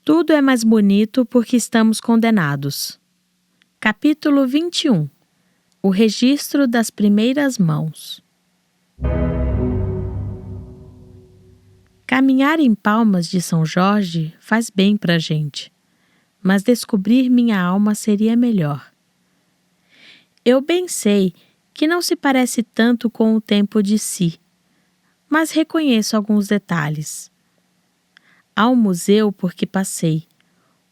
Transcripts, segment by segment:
Tudo é mais bonito porque estamos condenados. Capítulo 21. O registro das primeiras mãos. Caminhar em Palmas de São Jorge faz bem pra gente, mas descobrir minha alma seria melhor. Eu bem sei que não se parece tanto com o tempo de si, mas reconheço alguns detalhes. Há um museu por que passei,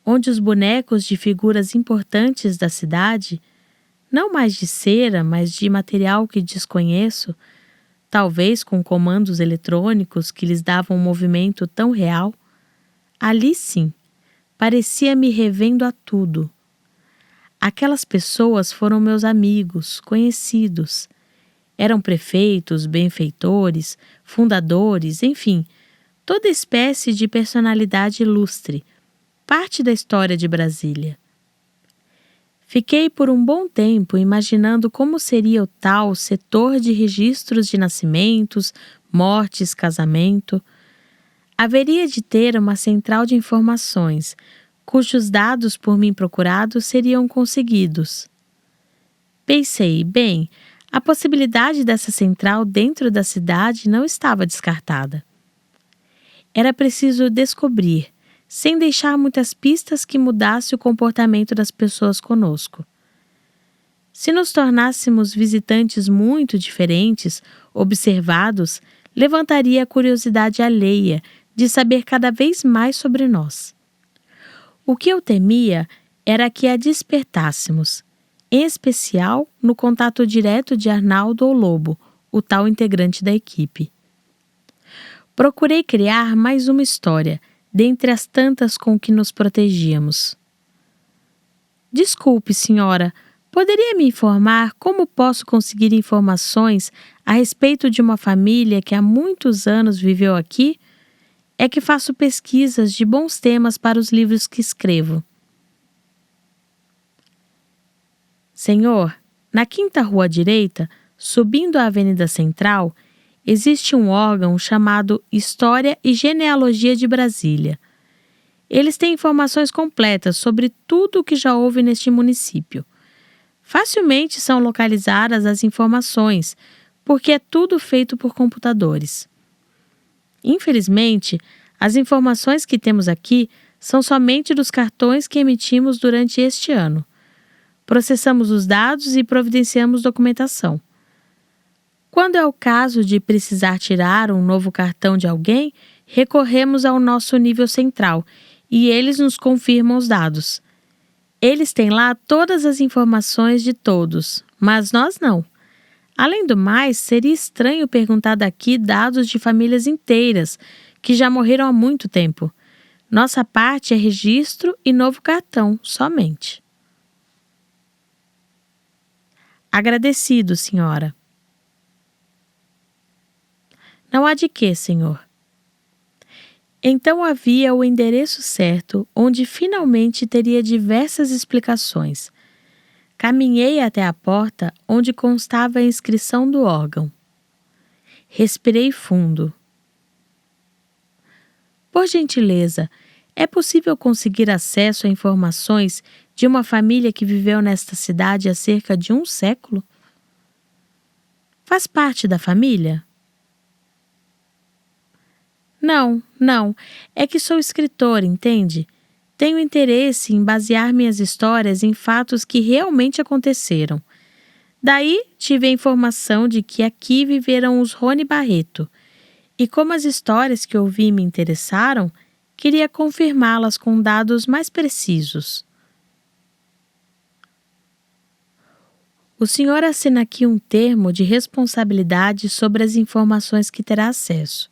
onde os bonecos de figuras importantes da cidade, não mais de cera, mas de material que desconheço, talvez com comandos eletrônicos que lhes davam um movimento tão real, ali sim, parecia-me revendo a tudo. Aquelas pessoas foram meus amigos, conhecidos. Eram prefeitos, benfeitores, fundadores, enfim, toda espécie de personalidade ilustre, parte da história de Brasília. Fiquei por um bom tempo imaginando como seria o tal setor de registros de nascimentos, mortes, casamento. Haveria de ter uma central de informações, cujos dados por mim procurados seriam conseguidos. Pensei, bem, a possibilidade dessa central dentro da cidade não estava descartada. Era preciso descobrir, sem deixar muitas pistas que mudasse o comportamento das pessoas conosco. Se nos tornássemos visitantes muito diferentes, observados, levantaria a curiosidade alheia de saber cada vez mais sobre nós. O que eu temia era que a despertássemos, em especial no contato direto de Arnaldo ou Lobo, o tal integrante da equipe. Procurei criar mais uma história, dentre as tantas com que nos protegíamos. Desculpe, senhora, poderia me informar como posso conseguir informações a respeito de uma família que há muitos anos viveu aqui? É que faço pesquisas de bons temas para os livros que escrevo. Senhor, na quinta rua à direita, subindo a Avenida Central, existe um órgão chamado História e Genealogia de Brasília. Eles têm informações completas sobre tudo o que já houve neste município. Facilmente são localizadas as informações, porque é tudo feito por computadores. Infelizmente, as informações que temos aqui são somente dos cartões que emitimos durante este ano. Processamos os dados e providenciamos documentação. Quando é o caso de precisar tirar um novo cartão de alguém, recorremos ao nosso nível central e eles nos confirmam os dados. Eles têm lá todas as informações de todos, mas nós não. Além do mais, seria estranho perguntar daqui dados de famílias inteiras, que já morreram há muito tempo. Nossa parte é registro e novo cartão, somente. Agradecido, senhora. Não há de quê, senhor. Então havia o endereço certo, onde finalmente teria diversas explicações. Caminhei até a porta, onde constava a inscrição do órgão. Respirei fundo. Por gentileza, é possível conseguir acesso a informações de uma família que viveu nesta cidade há cerca de um século? Faz parte da família? Não. É que sou escritor, entende? Tenho interesse em basear minhas histórias em fatos que realmente aconteceram. Daí tive a informação de que aqui viveram os Rony Barreto. E como as histórias que ouvi me interessaram, queria confirmá-las com dados mais precisos. O senhor assina aqui um termo de responsabilidade sobre as informações que terá acesso.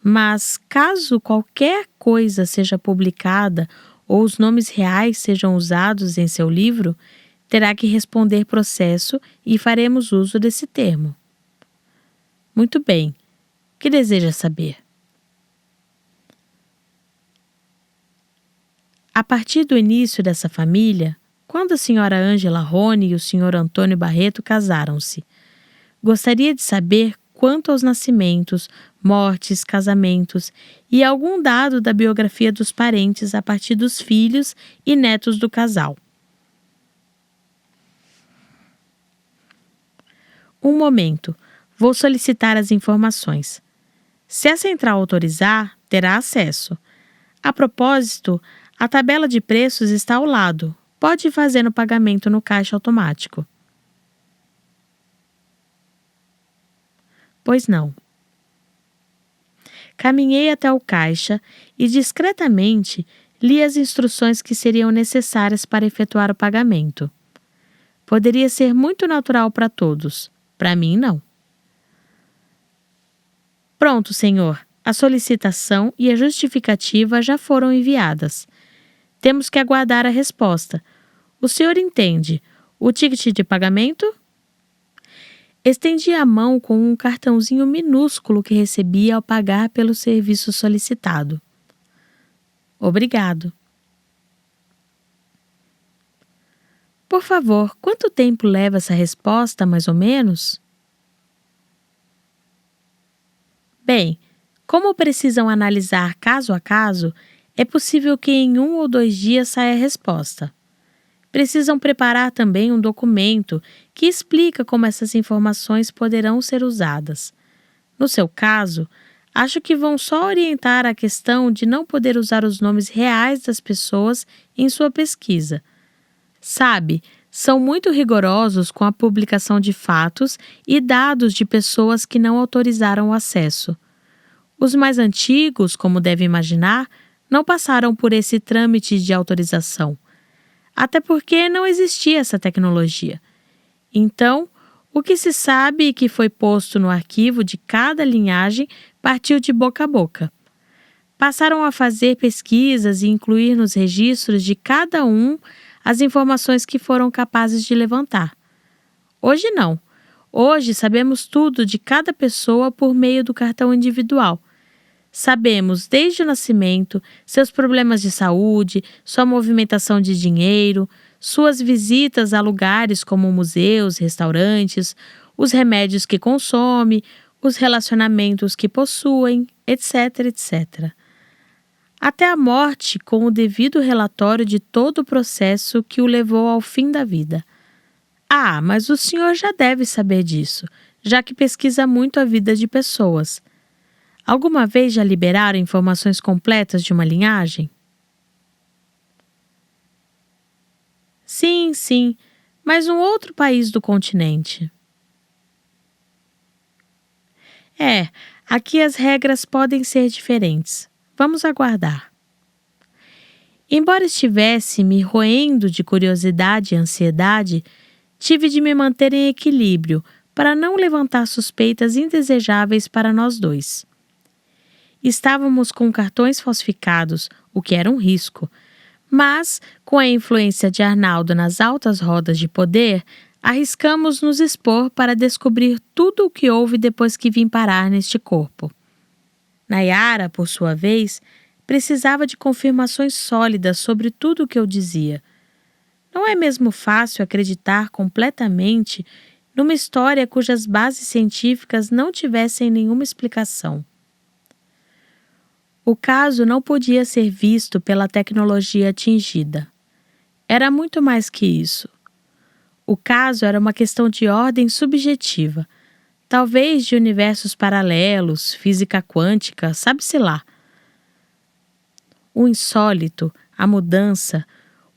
Mas, caso qualquer coisa seja publicada ou os nomes reais sejam usados em seu livro, terá que responder processo e faremos uso desse termo. Muito bem. O que deseja saber? A partir do início dessa família, quando a senhora Ângela Rony e o senhor Antônio Barreto casaram-se, gostaria de saber quanto aos nascimentos, mortes, casamentos e algum dado da biografia dos parentes a partir dos filhos e netos do casal. Um momento, vou solicitar as informações. Se a central autorizar, terá acesso. A propósito, a tabela de preços está ao lado. Pode ir fazendo o pagamento no caixa automático. Pois não. Caminhei até o caixa e discretamente li as instruções que seriam necessárias para efetuar o pagamento. Poderia ser muito natural para todos, para mim não. Pronto, senhor. A solicitação e a justificativa já foram enviadas. Temos que aguardar a resposta. O senhor entende? O ticket de pagamento? Estendi a mão com um cartãozinho minúsculo que recebi ao pagar pelo serviço solicitado. Obrigado. Por favor, quanto tempo leva essa resposta, mais ou menos? Bem, como precisam analisar caso a caso, é possível que em 1 ou 2 dias saia a resposta. Precisam preparar também um documento que explica como essas informações poderão ser usadas. No seu caso, acho que vão só orientar a questão de não poder usar os nomes reais das pessoas em sua pesquisa. Sabe, são muito rigorosos com a publicação de fatos e dados de pessoas que não autorizaram o acesso. Os mais antigos, como deve imaginar, não passaram por esse trâmite de autorização. Até porque não existia essa tecnologia. Então, o que se sabe e que foi posto no arquivo de cada linhagem partiu de boca a boca. Passaram a fazer pesquisas e incluir nos registros de cada um as informações que foram capazes de levantar. Hoje não. Hoje sabemos tudo de cada pessoa por meio do cartão individual. Sabemos desde o nascimento, seus problemas de saúde, sua movimentação de dinheiro, suas visitas a lugares como museus, restaurantes, os remédios que consome, os relacionamentos que possuem, etc, etc. Até a morte com o devido relatório de todo o processo que o levou ao fim da vida. Ah, mas o senhor já deve saber disso, já que pesquisa muito a vida de pessoas. Alguma vez já liberaram informações completas de uma linhagem? Sim, mas um outro país do continente. Aqui as regras podem ser diferentes. Vamos aguardar. Embora estivesse me roendo de curiosidade e ansiedade, tive de me manter em equilíbrio para não levantar suspeitas indesejáveis para nós dois. Estávamos com cartões falsificados, o que era um risco, mas, com a influência de Arnaldo nas altas rodas de poder, arriscamos nos expor para descobrir tudo o que houve depois que vim parar neste corpo. Nayara, por sua vez, precisava de confirmações sólidas sobre tudo o que eu dizia. Não é mesmo fácil acreditar completamente numa história cujas bases científicas não tivessem nenhuma explicação. O caso não podia ser visto pela tecnologia atingida. Era muito mais que isso. O caso era uma questão de ordem subjetiva, talvez de universos paralelos, física quântica, sabe-se lá. O insólito, a mudança,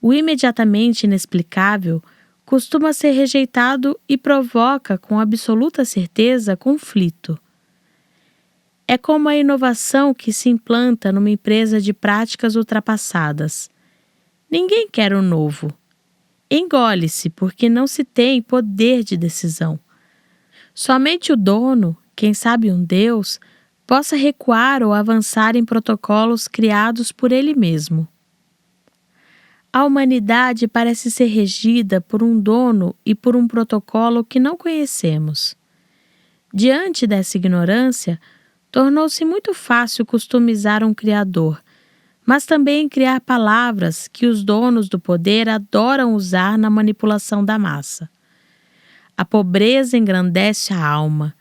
o imediatamente inexplicável, costuma ser rejeitado e provoca, com absoluta certeza, conflito. É como a inovação que se implanta numa empresa de práticas ultrapassadas. Ninguém quer o novo. Engole-se porque não se tem poder de decisão. Somente o dono, quem sabe um Deus, possa recuar ou avançar em protocolos criados por ele mesmo. A humanidade parece ser regida por um dono e por um protocolo que não conhecemos. Diante dessa ignorância, tornou-se muito fácil customizar um criador, mas também criar palavras que os donos do poder adoram usar na manipulação da massa. A pobreza engrandece a alma.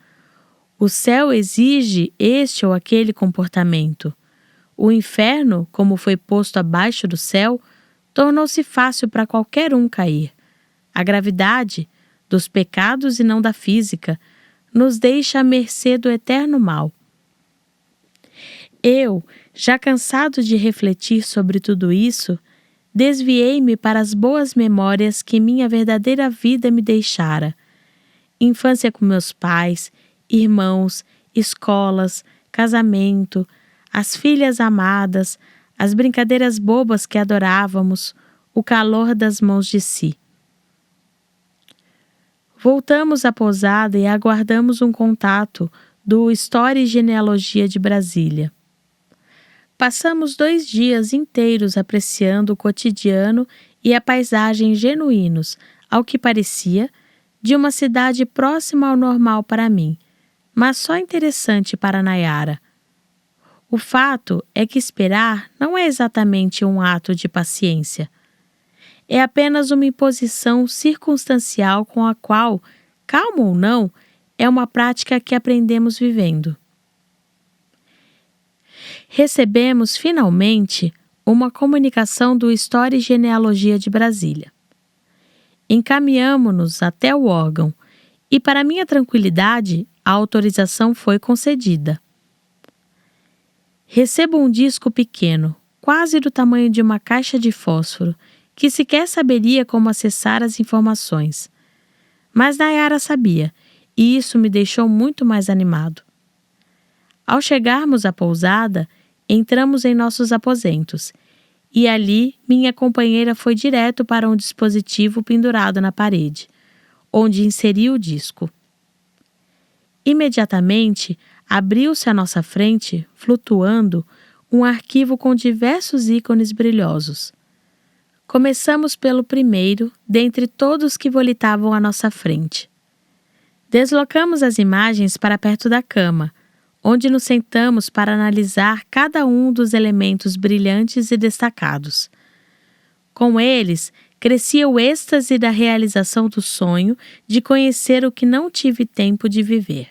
O céu exige este ou aquele comportamento. O inferno, como foi posto abaixo do céu, tornou-se fácil para qualquer um cair. A gravidade, dos pecados e não da física, nos deixa à mercê do eterno mal. Eu, já cansado de refletir sobre tudo isso, desviei-me para as boas memórias que minha verdadeira vida me deixara. Infância com meus pais, irmãos, escolas, casamento, as filhas amadas, as brincadeiras bobas que adorávamos, o calor das mãos de Si. Voltamos à pousada e aguardamos um contato do História e Genealogia de Brasília. Passamos 2 dias inteiros apreciando o cotidiano e a paisagem genuínos, ao que parecia, de uma cidade próxima ao normal para mim, mas só interessante para Nayara. O fato é que esperar não é exatamente um ato de paciência. É apenas uma imposição circunstancial com a qual, calmo ou não, é uma prática que aprendemos vivendo. Recebemos, finalmente, uma comunicação do História e Genealogia de Brasília. Encaminhamo-nos até o órgão e, para minha tranquilidade, a autorização foi concedida. Recebo um disco pequeno, quase do tamanho de uma caixa de fósforo, que sequer saberia como acessar as informações. Mas Nayara sabia, e isso me deixou muito mais animado. Ao chegarmos à pousada, entramos em nossos aposentos, e ali minha companheira foi direto para um dispositivo pendurado na parede, onde inseriu o disco. Imediatamente, abriu-se à nossa frente, flutuando, um arquivo com diversos ícones brilhosos. Começamos pelo primeiro, dentre todos que volitavam à nossa frente. Deslocamos as imagens para perto da cama, onde nos sentamos para analisar cada um dos elementos brilhantes e destacados. Com eles, crescia o êxtase da realização do sonho de conhecer o que não tive tempo de viver.